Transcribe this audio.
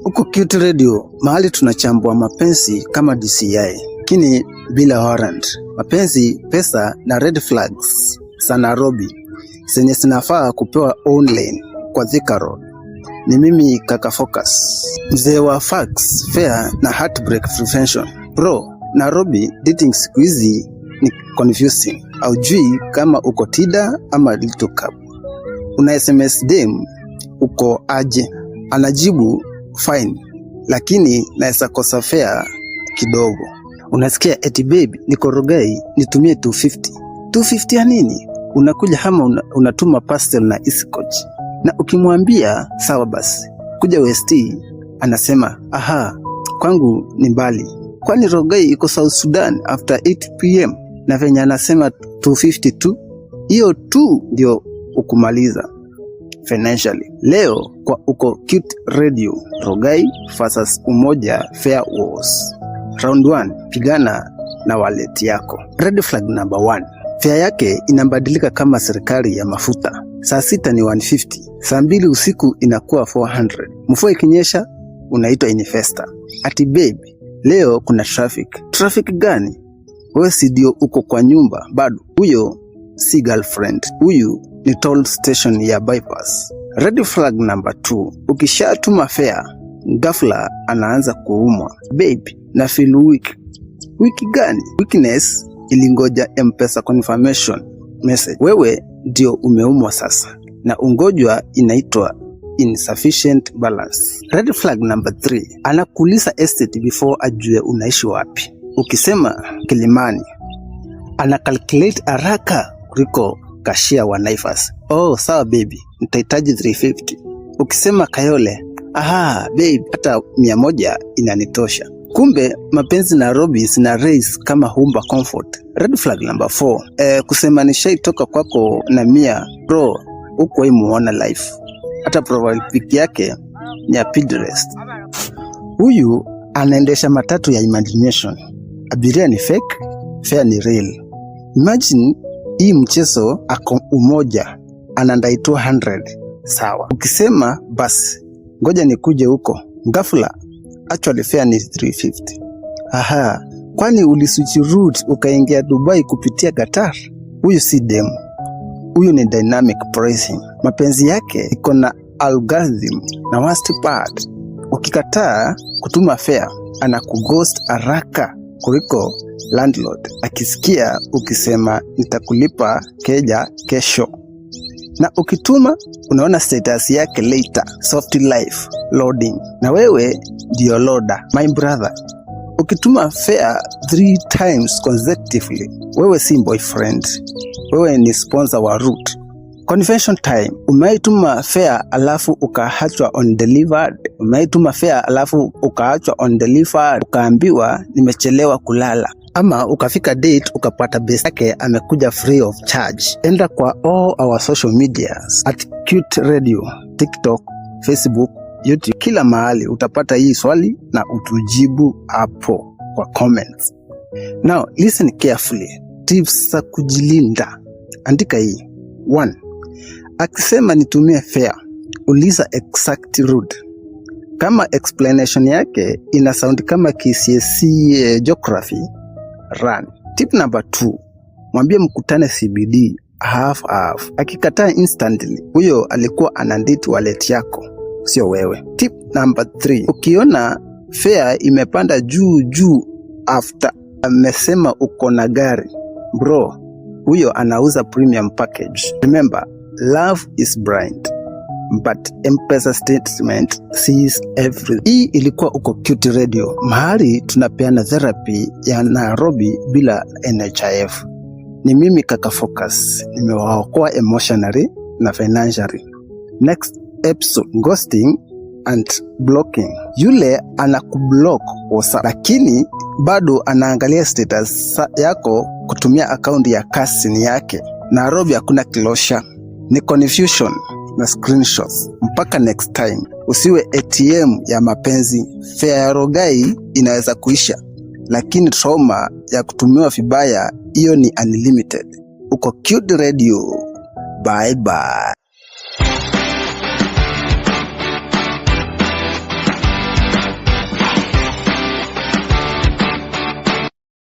Huko Cute Radio, mahali tunachambua mapenzi kama DCI, lakini bila warrant. Mapenzi, pesa na red flags za Nairobi zenye zinafaa kupewa online kwa Thika Road. Ni mimi Kaka Focus, mzee wa facts, fair na heartbreak prevention. Bro, Nairobi dating siku hizi ni confusing. Haujui kama uko Tida ama Little Cup. Una SMS dem uko aje, anajibu fine, lakini naweza kosa fare kidogo. Unasikia eti baby niko Rogai nitumie 250. 250 ya nini? Unakuja hama unatuma pastel na Eastcoach. Na ukimwambia sawa basi kuja West, anasema aha, kwangu ni mbali. Kwani Rogai iko South Sudan after 8 PM? Na venye anasema 250 tu, hiyo tu ndio ukumaliza financially. Leo kwa uko Cute Radio, Rogai versus Umoja Fair Wars. Round 1, pigana na wallet yako. Red flag number 1. Fare yake inabadilika kama serikali ya mafuta. Saa 6 ni 150, saa 2 usiku inakuwa 400. Mvua ikinyesha unaitwa investor. Ati baby, leo kuna traffic. Traffic gani? Wewe si ndio uko kwa nyumba bado? Huyo si girlfriend, huyu ni toll station ya bypass. Red flag number 2. Ukishatuma fare, ghafla anaanza kuumwa. Baby, na feel weak. Wiki gani? Weakness ilingoja M-Pesa confirmation message. Wewe ndio umeumwa sasa, na ungojwa inaitwa insufficient balance. Red flag number 3. Anakuuliza estate before ajue unaishi wapi. Ukisema Kilimani, ana calculate haraka kuliko kashia wa Naivas. Oh, sawa baby, nitahitaji 350. Ukisema Kayole, aha baby, hata 100 inanitosha. Kumbe mapenzi Nairobi zina raise kama Humba Comfort. Red flag number 4. Kusema nishaitoka kwako na Mia, bro, huko imuona life. Hata profile pic yake ni ya Pinterest. Huyu anaendesha matatu ya imagination. Abiria ni fake, fare ni real. Imagine hii mchezo ako Umoja anandai 200. Sawa. Ukisema basi ngoja nikuje huko, ghafla actually fare ni 350. Aha, kwani uliswitch route ukaingia Dubai kupitia Qatar? Huyu si demo, huyu ni dynamic pricing. Mapenzi yake iko na algorithm na worst part, ukikataa kutuma fare anakughost haraka kuliko landlord akisikia ukisema nitakulipa keja kesho. Na ukituma unaona status yake later, soft life loading, na wewe ndio loader. My brother, ukituma fare 3 times consecutively, wewe si boyfriend, wewe ni sponsor wa route. Convention time, umeituma fare alafu ukaachwa on delivered. Umeituma fare alafu ukaachwa on delivered, ukaambiwa nimechelewa kulala. Ama ukafika date ukapata best yake amekuja free of charge. Enda kwa all our social medias at Cute Radio, TikTok, Facebook, YouTube, kila mahali utapata hii swali na utujibu hapo kwa comments. Now listen carefully. Tips za kujilinda. Andika hii. 1. Akisema nitumie fare, uliza exact route. Kama explanation yake ina sound kama KCSE geography, run. Tip number 2. Mwambie mkutane CBD half. Akikataa instantly, huyo alikuwa anadate wallet yako, sio wewe. Tip number 3. Ukiona fare imepanda juu after amesema uko na gari, bro, huyo anauza premium package. Remember, love is blind, but M-Pesa statement sees everything. Hii ilikuwa uko Cute Radio, mahali tunapeana therapy ya Nairobi bila NHIF. Ni mimi Kaka Focus, nimewaokoa emotionally na financially. Next episode, ghosting and blocking. Yule anakublock WhatsApp, lakini bado anaangalia status yako kutumia akaunti ya kasini yake. Nairobi hakuna closure, ni confusion na screenshots. Mpaka next time, usiwe ATM ya mapenzi. Fare ya Rogai inaweza kuisha, lakini trauma ya kutumiwa vibaya, hiyo ni unlimited. Uko Cute Radio. Bye bye.